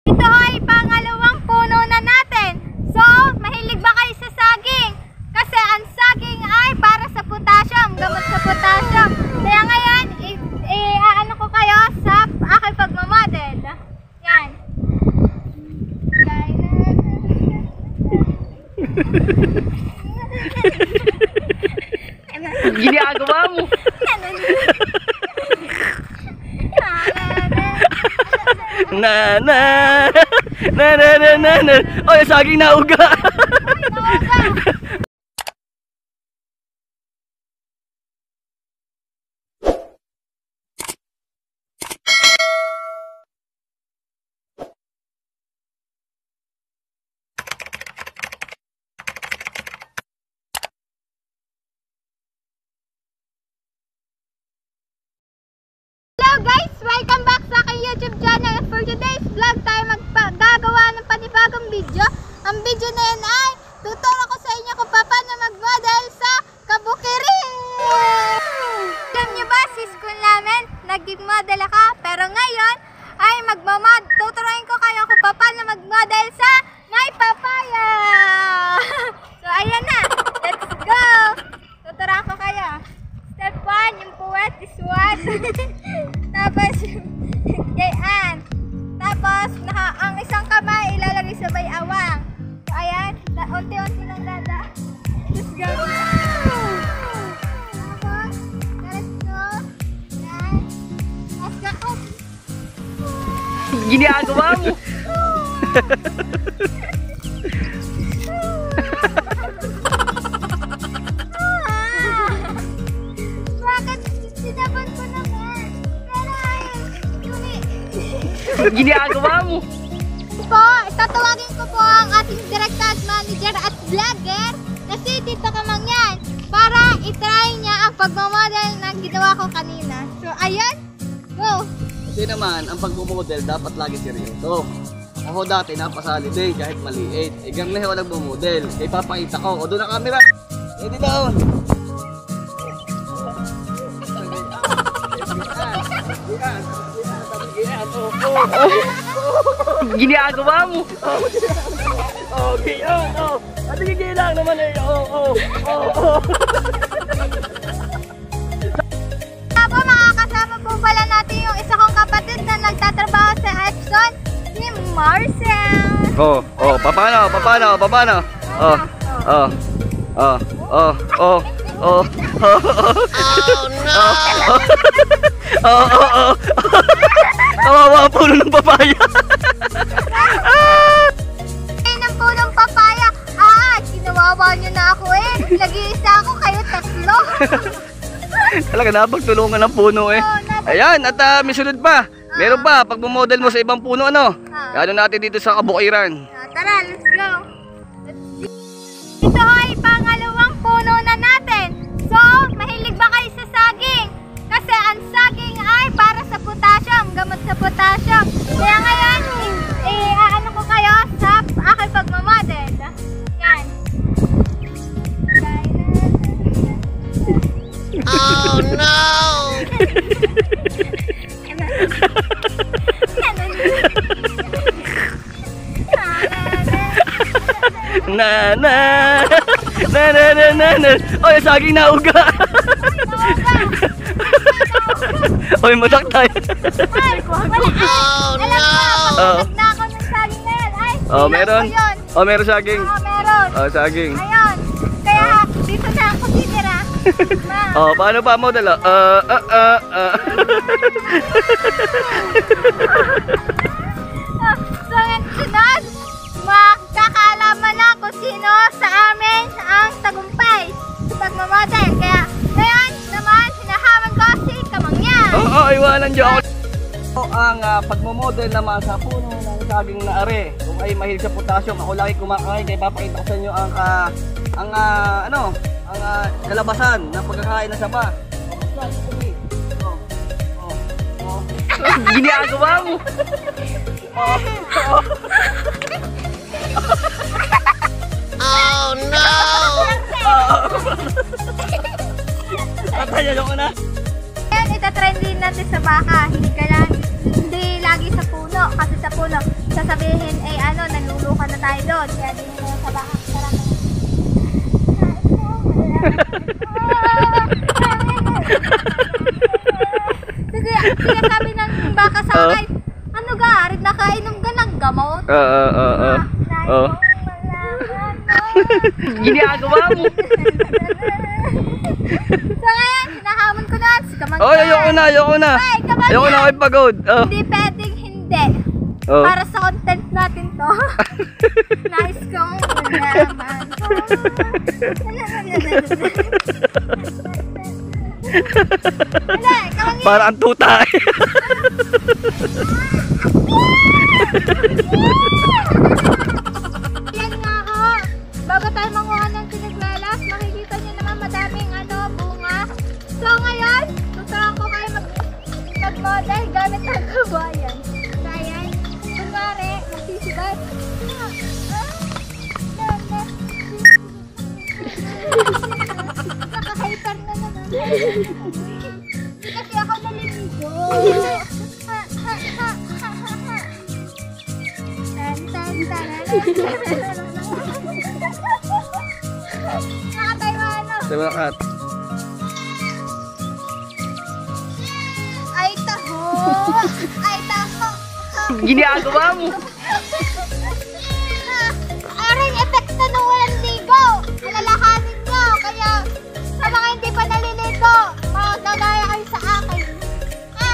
Ito ay pangalawang puno na natin. So, mahilig ba kayo sa saging? Kasi ang saging ay para sa potassium, gamot sa potassium. Kaya ngayon, ano ko kayo sa aking pagmamodel. Yan. Ginagawa mo. Na. Oy, saging na uga. Hello guys! Welcome back sa aking YouTube channel. And for today's vlog, tayo gagawa ng panibagong video. Ang video na yan ay tuturo ko sa inyo kung paano mag-model sa kabukirin. Alam nyo ba, sis ko namin, nag-model ako. Pero ngayon ay tuturuin ko kayo kung paano mag-model sa may papaya. So ayan na, let's go! Tuturuan ko kayo. Step 1, yung puwet is what? Tapos, gayan. Tapos, ang isang kamay ilalagay sa bayawang. So, ayan. Unti-unti lang dada. Let's go. Tapos, diretso. Yan. Let's go. Ginagawa mo. Ginagawa mo. Po, tatawagin ko po ang ating director at manager at vlogger na si Tito Kamangyan para itry niya ang pagmamodel na ginawa ko kanina. So, ayan. Go! Kasi naman, ang pagmumodel dapat lagi seryoso. Ako dati napasali din kahit maliit. Igang na ako nagmumodel. Kaya papakita ko. O doon ang camera. Ready down. Ginagawa mo. Okay, At gigil lang naman eh. Tapos makakasama po pala natin yung isa kong kapatid na nagtatrabaho sa Epson, si Marcel. Paano? Oh no! Kawawa puno ng papaya. Ng punong papaya. Ginawawa nyo na ako eh. Nag-iisa ako, kayo tatlo. Talaga napagtulungan ng puno eh. Ayan, at may sunod pa. Meron pa, pag bumodel mo sa ibang puno, ano natin dito sa kabukiran. Tara, let's go. Ito ay pangalawang puno na natin. So, mahilig ba kayo sa saging? Kasi ang saging ay para sa potassium, gamot sa potassium. Kaya ngayon, ano ko kayo sa aking pagmamodel. Yan. Oh no! Na. Oy, saging na uga. Oy, matak tayo. Oh no! Alam na ako ng saging na yan. Meron? Meron saging. Meron. Saging. Ayun. Kaya dito na ako titira. Paano pa model? So, sunod, magkakaalaman na kung sino sa amin ang tagumpay sa pagmamodel. Kaya, ngayon naman, hinahawan ko si Kamangyan. Iwanan dyan ako. Ang pagmamodel naman sa puno ng saging na are, kung ay mahilig sa potassium, ako lagi kumakain. Kaya papakita ko sa inyo ang kalabasan ng pagkakain ng saba. Ginagawa mo. Oh no! Tatayan ko na. Ngayon, itatrend din natin sa baka. Hindi lagi sa puno. Kasi sa puno, sasabihin sabihin, naluluka na tayo doon. Kaya din na sa bakang sarap. Kaya sabi ng baka sa akin, ano ga, arid nakainom ka ng gamot? Ginagawa mo. So ngayon, hinahamon ko na si Kamangyan. Oh, ayoko na. Ay, Kamangyan. Ayoko na kayo pagod. Oh. Hindi pwedeng hindi. Oh. Para sa content natin to. Nice kong unaman. Wala, Kamangyan. Para ang tuta. Yan nga ho. Bago tayo manguha ng siniglalas, makikita nyo naman madaming bunga. So ngayon, tuturuan ko kayo mag-model gamit ang kabayan. So ayan, kunwari, magsisibay. Nakaka-hyper na naman. Kasi ako naliligo. Sabi na kat. Ay taho! Ay taho! Ginagawa mo. Aring epekto ng walang ligo! Alalahanin nyo! Kaya sa mga hindi pa naliligo, magnanaya kayo sa akin. Ha?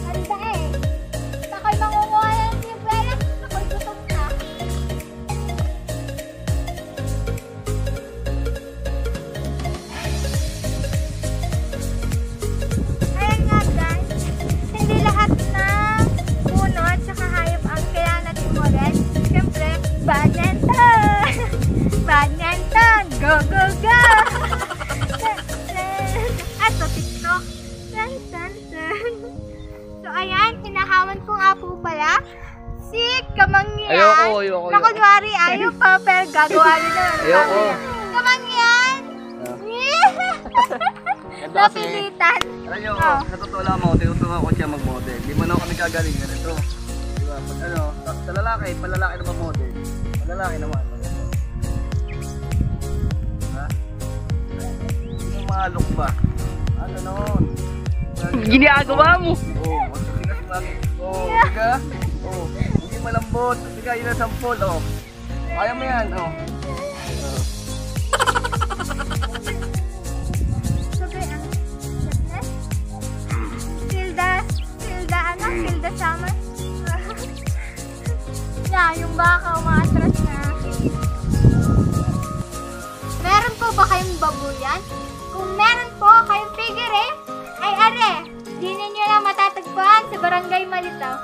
Handa eh. Ako'y mangunguha ng librela. Ako'y gutom na. Ayan nga guys, hindi lahat ng puno at saka hayop ang kailangan natin model. Siyempre, badminton! Badminton! Go, go, go! At so, TikTok. Tan, tan, tan. So, ayan, hinahawan ko nga po pala si Kamangyan. Ayoko. Na kunwari, ayaw pa, pero gagawa niyo naman. Ayoko. Kamangyan! Napilitan. Alam nyo, Oh. sa totoo lang mo, tinuturuan ko siya mag-model. Di mo na ako nagkagaling ganito. Diba? Pag sa lalaki, palalaki na mag-model. Palalaki naman. Ha? Yung malok ba? Ano noon? Ginagawa mo! Oo, kasi mami. Oo, diga? Oo, hindi malambot. Diga, yun ang sampol, oh. Kaya mo yan, oh. Hilda Summer. Yung baka umaatras na. Meron po ba kayong babuyan? Kung meron po kayong figure, ay are, di ninyo lang matatagpuan sa Barangay Malitaw.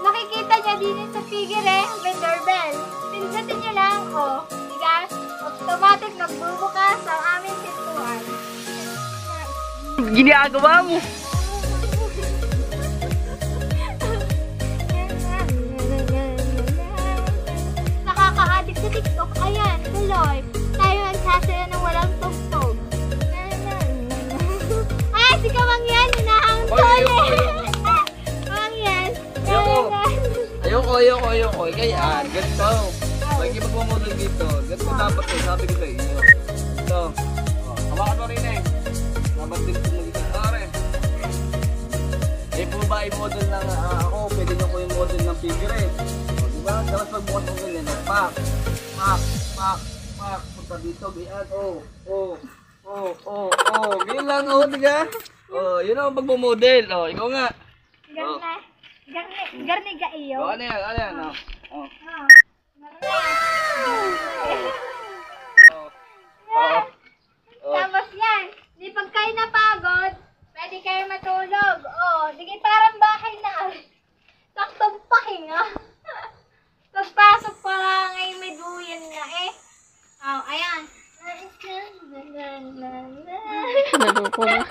Makikita nyo din sa figure, may doorbell. Pindutin nyo lang, diga, automatic magbubukas ang aming pintuan. Ginagawa mo! Nakaka-addict sa TikTok. Ayan, tuloy. Tayo nagsasaya ng walang tugtog. Ay, si Kamangyan, hinahangon ko ulit. Kamangyan. Ayoko. Kaya, ganito. Pag mag-model dito, ganito dapat eh. Sabi ko sa inyo. Ito. Hawakan mo rin eh. Dapat din ito mag-isa. Pare. Eh po ba i-model ng ako? Pwede nyo ko yung model ng figure eh. Diba? Dapat pagbukas mo ganyan. Pak. Punta dito. Biyan. Ganyan lang. Diga? Yun ang pagmumodel. Ikaw nga. Garniga iyo. Ano yan? Tapos yan. Di pag kayo napagod, pwede kayo matulog. Sige parang bahay na. Saktong pahinga. Pagpasok pa lang ay may duyan na eh. Ayan. Naloko na.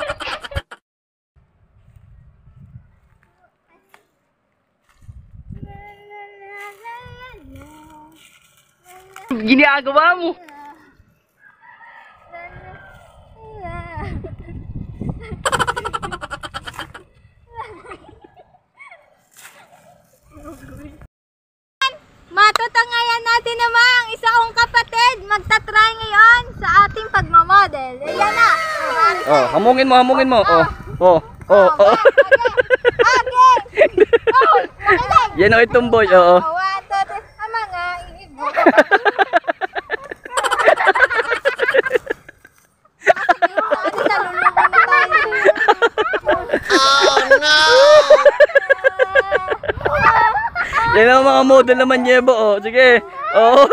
Ginagawa mo! magta-try ngayon sa ating pagmamodel. Ayan na. Oh, hamungin mo. Oh. Okay. Oh, makinig. Yan o itumboy, oo. Oh, 1, 2, 3. Ama nga, iibo. Yan ang mga model naman, Yebo, oh. Sige, oo.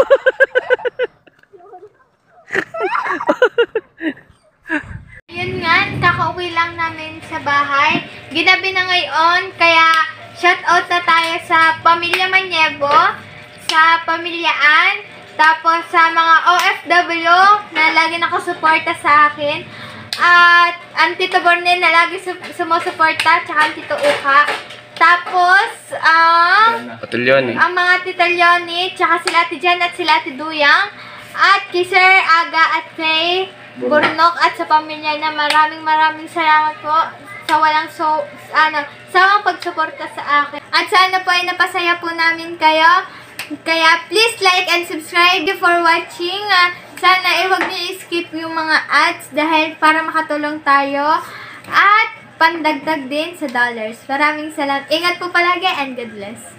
Yun nga, kakauwi lang namin sa bahay. Ginabi na ngayon, kaya shoutout na tayo sa Pamilya Manyebo, sa Pamilyaan, tapos sa mga OFW na lagi nakasuporta sa akin, at ang Tito Bornel na lagi sumusuporta, tsaka ang Tito Uka. Tapos, Patulyoni. ang mga Tita Leonie, tsaka sila Ate Jan at sila Ate Duyang, at kay Sir Aga at kay Burnok at sa pamilya na maraming salamat po sa walang sawang pagsuporta sa akin. At sana po ay napasaya po namin kayo. Kaya please like and subscribe for watching. Sana huwag niyo i-skip yung mga ads dahil para makatulong tayo at pandagdag din sa dollars. Maraming salamat. Ingat po palagi and God bless.